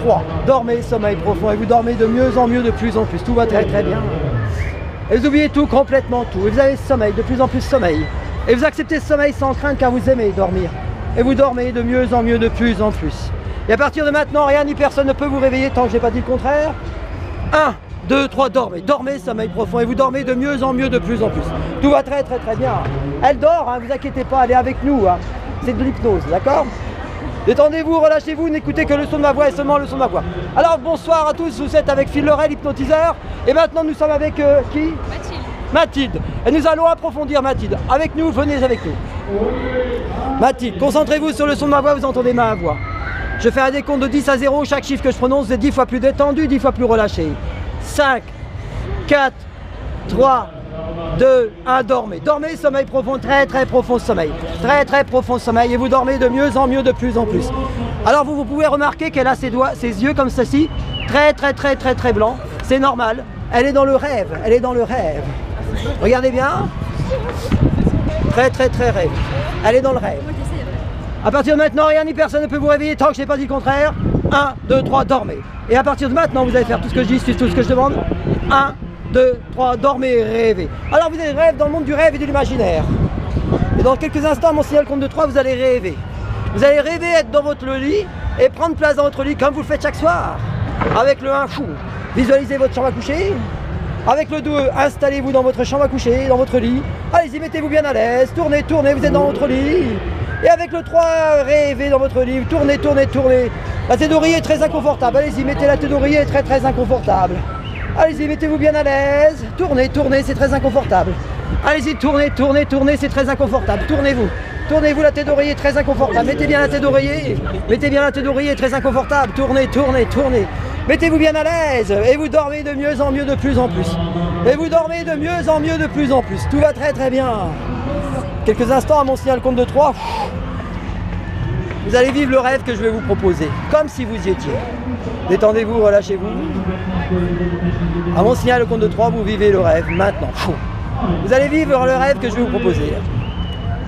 3. Dormez, sommeil profond, et vous dormez de mieux en mieux, de plus en plus. Tout va très très bien. Et vous oubliez tout, complètement tout. Et vous avez sommeil, de plus en plus sommeil. Et vous acceptez ce sommeil sans crainte car vous aimez dormir. Et vous dormez de mieux en mieux, de plus en plus. Et à partir de maintenant, rien ni personne ne peut vous réveiller tant que je n'ai pas dit le contraire. 1, 2, 3, dormez. Dormez, sommeil profond. Et vous dormez de mieux en mieux, de plus en plus. Tout va très très très bien. Elle dort, hein, vous inquiétez pas, elle est avec nous. Hein. C'est de l'hypnose, d'accord? Détendez-vous, relâchez-vous, n'écoutez que le son de ma voix et seulement le son de ma voix. Alors bonsoir à tous, vous êtes avec Phil Laurel, hypnotiseur. Et maintenant nous sommes avec qui? Mathilde. Mathilde. Et nous allons approfondir Mathilde. Avec nous, venez avec nous. Mathilde, concentrez-vous sur le son de ma voix, vous entendez ma voix. Je fais un décompte de 10 à 0, chaque chiffre que je prononce est 10 fois plus détendu, 10 fois plus relâché. 5, 4, 3, 2, 1, dormez. Dormez, sommeil profond, très très profond sommeil. Très très profond sommeil et vous dormez de mieux en mieux, de plus en plus. Alors vous pouvez remarquer qu'elle a ses doigts, ses yeux comme ceci, très très très très très blancs. C'est normal, elle est dans le rêve, elle est dans le rêve. Regardez bien. Très très très rêve. Elle est dans le rêve. À partir de maintenant, rien ni personne ne peut vous réveiller tant que je n'ai pas dit le contraire. 1, 2, 3, dormez. Et à partir de maintenant, vous allez faire tout ce que je dis, suivre tout ce que je demande. 1, 2, 3, dormez, rêvez. Alors vous allez rêver dans le monde du rêve et de l'imaginaire. Et dans quelques instants, mon signal compte de 3, vous allez rêver. Vous allez rêver être dans votre lit et prendre place dans votre lit comme vous le faites chaque soir. Avec le 1, fou. Visualisez votre chambre à coucher. Avec le 2, installez-vous dans votre chambre à coucher, dans votre lit. Allez-y, mettez-vous bien à l'aise. Tournez, tournez, vous êtes dans votre lit. Et avec le 3, rêvez dans votre lit. Tournez, tournez, tournez. La tête d'oreiller est très inconfortable. Allez-y, mettez la tête d'oreiller, est très très inconfortable. Allez-y, mettez-vous bien à l'aise. Tournez, tournez, c'est très inconfortable. Allez-y, tournez, tournez, tournez, c'est très inconfortable. Tournez-vous. Tournez-vous, la tête d'oreiller est très inconfortable. Mettez bien la tête d'oreiller. Mettez bien la tête d'oreiller, très inconfortable. Tournez, tournez, tournez. Mettez-vous bien à l'aise. Et vous dormez de mieux en mieux, de plus en plus. Et vous dormez de mieux en mieux, de plus en plus. Tout va très très bien. Quelques instants à mon signal compte de 3. Vous allez vivre le rêve que je vais vous proposer. Comme si vous y étiez. Détendez-vous, relâchez-vous. À mon signal au compte de 3, vous vivez le rêve maintenant. Vous allez vivre le rêve que je vais vous proposer.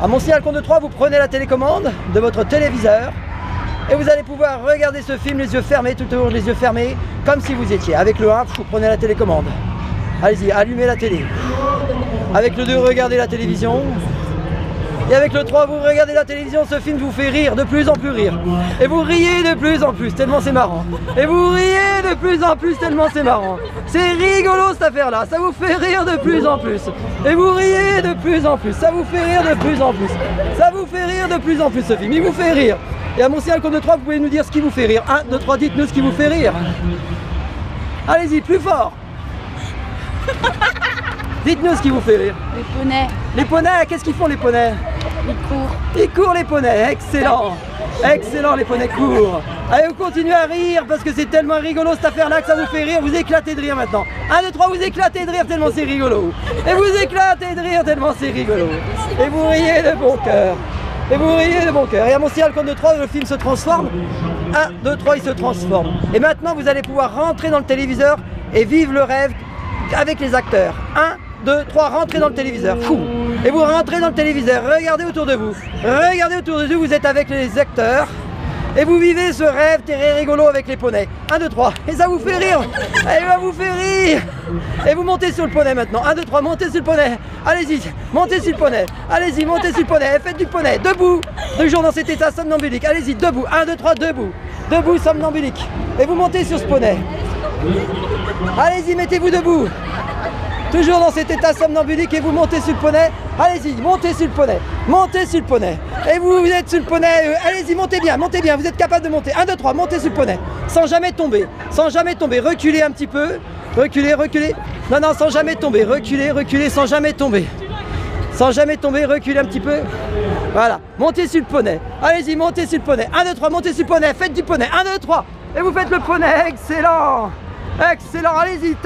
À mon signal compte de 3, vous prenez la télécommande de votre téléviseur et vous allez pouvoir regarder ce film les yeux fermés, tout autour les yeux fermés, comme si vous étiez. Avec le 1, vous prenez la télécommande. Allez-y, allumez la télé. Avec le 2, regardez la télévision. Et avec le 3, vous regardez la télévision, ce film vous fait rire, de plus en plus rire. Et vous riez de plus en plus, tellement c'est marrant. Et vous riez de plus en plus, tellement c'est marrant. C'est rigolo cette affaire-là, ça vous fait rire de plus en plus. Et vous riez de plus en plus, ça vous fait rire de plus en plus. Ça vous fait rire de plus en plus ce film, il vous fait rire. Et à mon signal compte de 3, vous pouvez nous dire ce qui vous fait rire. 1, 2, 3, dites-nous ce qui vous fait rire. Allez-y, plus fort. Dites-nous ce qui vous fait rire. Les poneys. Les poneys, qu'est-ce qu'ils font les poneys? Ils courent. Ils courent les poneys, excellent. Excellent, les poneys courent. Allez, vous continuez à rire parce que c'est tellement rigolo cette affaire-là que ça vous fait rire. Vous éclatez de rire maintenant. 1, 2, 3, vous éclatez de rire tellement c'est rigolo. Et vous éclatez de rire tellement c'est rigolo. Et vous riez de bon cœur. Et vous riez de bon cœur. Et à mon signal compte de 3, le film se transforme. 1, 2, 3, il se transforme. Et maintenant, vous allez pouvoir rentrer dans le téléviseur et vivre le rêve avec les acteurs. 1, 2, 3, rentrez dans le téléviseur. Fou. Et vous rentrez dans le téléviseur, regardez autour de vous. Regardez autour de vous, vous êtes avec les acteurs. Et vous vivez ce rêve très rigolo avec les poneys. 1, 2, 3. Et ça vous fait rire. Et ça vous fait rire. Et vous montez sur le poney maintenant. 1, 2, 3, montez sur le poney. Allez-y, montez sur le poney. Allez-y, montez sur le poney. Et faites du poney. Debout. Toujours dans cet état somnambulique. Allez-y, debout. 1, 2, 3, debout. Debout, somnambulique. Et vous montez sur ce poney. Allez-y, mettez-vous debout. Toujours dans cet état somnambulique et vous montez sur le poney. Allez-y, montez sur le poney. Montez sur le poney. Et vous êtes sur le poney. Allez-y, montez bien, montez bien. Vous êtes capable de monter. 1, 2, 3, montez sur le poney. Sans jamais tomber. Sans jamais tomber. Reculez un petit peu. Reculez, reculez. Non, non, sans jamais tomber. Reculez, reculez, sans jamais tomber. Sans jamais tomber, reculez un petit peu. Voilà. Montez sur le poney. Allez-y, montez sur le poney. 1, 2, 3, montez sur le poney. Faites du poney. 1, 2, 3. Et vous faites le poney. Excellent. Excellent. Allez-y.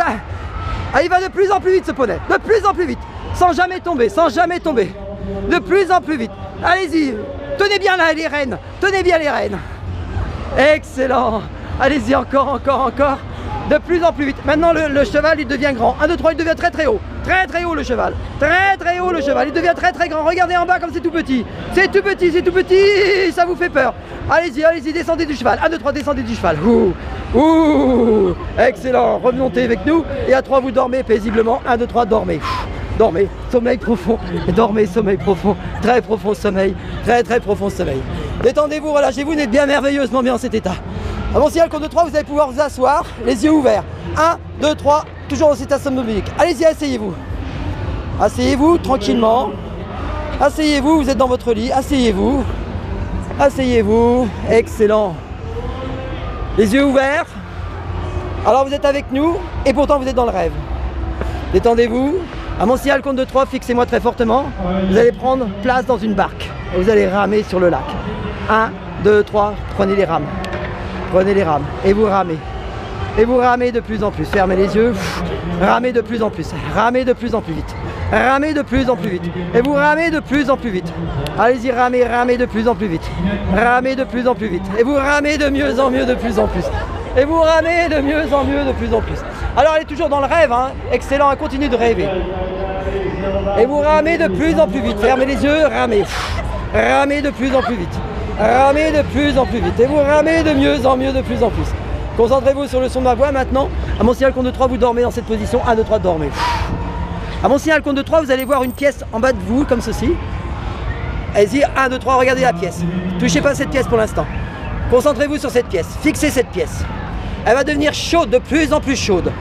Ah, il va de plus en plus vite ce poney, de plus en plus vite, sans jamais tomber, sans jamais tomber, de plus en plus vite. Allez-y, tenez bien là les rênes, tenez bien les rênes. Excellent, allez-y encore, encore, encore, de plus en plus vite. Maintenant le cheval il devient grand, 1, 2, 3, il devient très très haut. Très très haut le cheval. Très très haut le cheval. Il devient très très grand. Regardez en bas comme c'est tout petit. C'est tout petit, c'est tout petit. Ça vous fait peur. Allez-y, allez-y, descendez du cheval. 1, 2, 3, descendez du cheval. Ouh, ouh. Excellent. Remontez avec nous. Et à 3, vous dormez paisiblement. 1, 2, 3, dormez. Dormez, sommeil profond, dormez, sommeil profond, très profond sommeil, très très profond sommeil. Détendez-vous, relâchez-vous, vous êtes bien merveilleusement bien en cet état. À mon signal, compte de 3, vous allez pouvoir vous asseoir, les yeux ouverts. 1, 2, 3, toujours dans cet état somnambulique. Allez-y, asseyez-vous. Asseyez-vous tranquillement. Asseyez-vous, vous êtes dans votre lit, asseyez-vous. Asseyez-vous, excellent. Les yeux ouverts. Alors vous êtes avec nous et pourtant vous êtes dans le rêve. Détendez-vous. À mon signal, compte de 3, fixez-moi très fortement. Vous allez prendre place dans une barque et vous allez ramer sur le lac. 1, 2, 3, prenez les rames. Prenez les rames et vous ramez. Et vous ramez de plus en plus. Fermez les yeux. Ramez de plus en plus. Ramez de plus en plus vite. Ramez de plus en plus vite. Et vous ramez de plus en plus vite. Allez-y, ramez, ramez de plus en plus vite. Ramez de plus en plus vite. Et vous ramez de mieux en mieux de plus en plus. Et vous ramez de mieux en mieux de plus en plus. Alors elle est toujours dans le rêve, hein. Excellent, elle continue de rêver. Et vous ramez de plus en plus vite. Fermez les yeux, ramez. Ramez de plus en plus vite. Ramez de plus en plus vite. Et vous ramez de mieux en mieux de plus en plus. Concentrez-vous sur le son de ma voix maintenant. À mon signal compte de 3, vous dormez dans cette position. 1, 2, 3, dormez. À mon signal compte de 3, vous allez voir une pièce en bas de vous, comme ceci. Allez-y, 1, 2, 3, regardez la pièce. Touchez pas cette pièce pour l'instant. Concentrez-vous sur cette pièce. Fixez cette pièce. Elle va devenir chaude, de plus en plus chaude.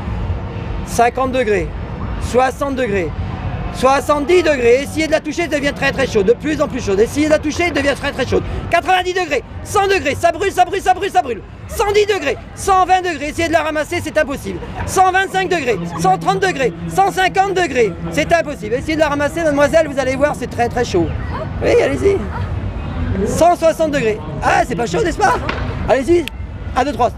50 degrés, 60 degrés, 70 degrés. Essayez de la toucher, elle devient très très chaude, de plus en plus chaude. Essayez de la toucher, elle devient très très chaude. 90 degrés, 100 degrés, ça brûle, ça brûle, ça brûle, ça brûle. 110 degrés, 120 degrés, essayez de la ramasser, c'est impossible. 125 degrés, 130 degrés, 150 degrés, c'est impossible. Essayez de la ramasser, mademoiselle, vous allez voir, c'est très très chaud. Oui, allez-y. 160 degrés. Ah, c'est pas chaud, n'est-ce pas? Allez-y. 1, 2, 3.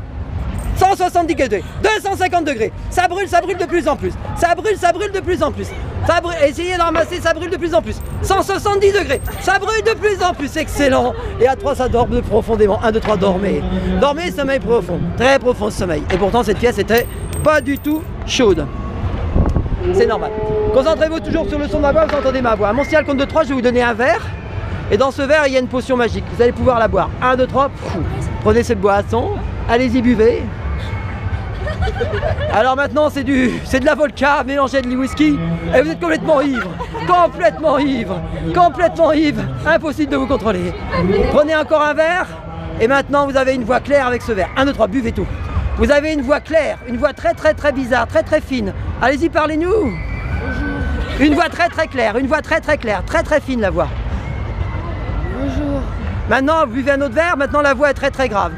170 degrés, 250 degrés, ça brûle de plus en plus, ça brûle de plus en plus, ça brûle, essayez de ramasser, ça brûle de plus en plus, 170 degrés, ça brûle de plus en plus, excellent, et à 3 ça dort profondément, 1, 2, 3, dormez, dormez, sommeil profond, très profond sommeil, et pourtant cette pièce était pas du tout chaude, c'est normal. Concentrez-vous toujours sur le son de ma voix, vous entendez ma voix, à mon signal compte de 3, je vais vous donner un verre, et dans ce verre il y a une potion magique, vous allez pouvoir la boire, 1, 2, 3, prenez cette boisson, allez-y buvez. Alors maintenant c'est de la vodka mélangée avec du whisky et vous êtes complètement ivre, impossible de vous contrôler. Prenez encore un verre et maintenant vous avez une voix claire avec ce verre. 1, 2, 3, buvez tout. Vous avez une voix claire, une voix très très très bizarre, très très fine. Allez-y, parlez-nous. Une voix très très claire, une voix très très claire, très très fine la voix. Bonjour. Maintenant vous buvez un autre verre, maintenant la voix est très très grave.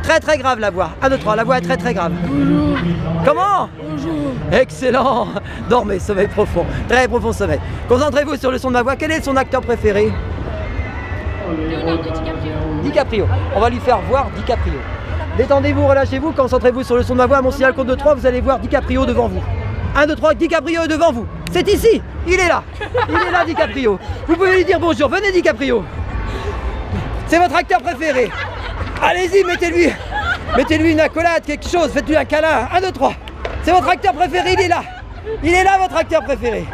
Très très grave la voix. 1, 2, 3, la voix est très très grave. Bonjour. Comment? Bonjour. Excellent. Dormez, sommeil profond, très profond sommeil. Concentrez-vous sur le son de ma voix. Quel est son acteur préféré? Leonardo DiCaprio. DiCaprio. On va lui faire voir DiCaprio. Détendez-vous, relâchez-vous, concentrez-vous sur le son de ma voix. À mon signal compte de 3, vous allez voir DiCaprio devant vous. 1, 2, 3, DiCaprio est devant vous. C'est ici, il est là. Il est là, DiCaprio. Vous pouvez lui dire bonjour. Venez, DiCaprio. C'est votre acteur préféré. Allez-y, mettez-lui une accolade, quelque chose, faites-lui un câlin. 1, 2, 3. C'est votre acteur préféré, il est là. Il est là, votre acteur préféré.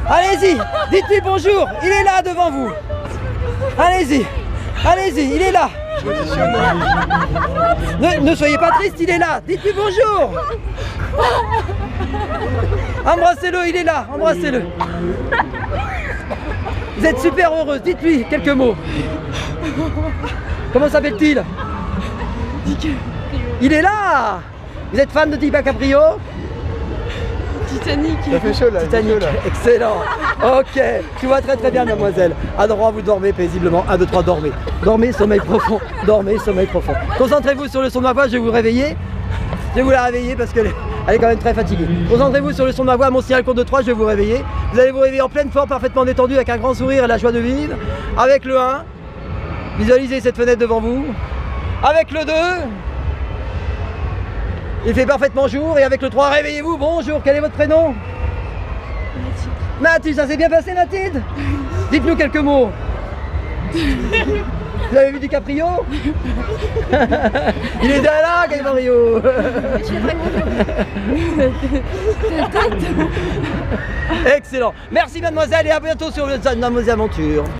Allez-y, dites-lui bonjour, il est là devant vous. Allez-y, allez-y, il est là. Ne soyez pas triste, il est là. Dites-lui bonjour. Embrassez-le, il est là, embrassez-le. Vous êtes super heureuse, dites-lui quelques mots. Comment s'appelle-t-il? Il est là. Vous êtes fan de DiCaprio? Titanic. Ça fait chaud là. Titanic, excellent. Ok, tu vois très très bien mademoiselle. À droite vous dormez paisiblement. 1, 2, 3, dormez. Dormez, sommeil profond. Dormez, sommeil profond. Concentrez-vous sur le son de ma voix, je vais vous réveiller. Je vais vous la réveiller parce qu'elle est quand même très fatiguée. Concentrez-vous sur le son de ma voix, mon signal compte de 3, je vais vous réveiller. Vous allez vous réveiller en pleine forme, parfaitement détendu, avec un grand sourire et la joie de vivre. Avec le 1, visualisez cette fenêtre devant vous. Avec le 2, il fait parfaitement jour. Et avec le 3, réveillez-vous. Bonjour, quel est votre prénom? Mathilde. Ça s'est bien passé, Mathilde? Dites-nous quelques mots. Vous avez vu DiCaprio? Il était là, Mario. Excellent. Merci mademoiselle et à bientôt sur Mademoiselle Aventure.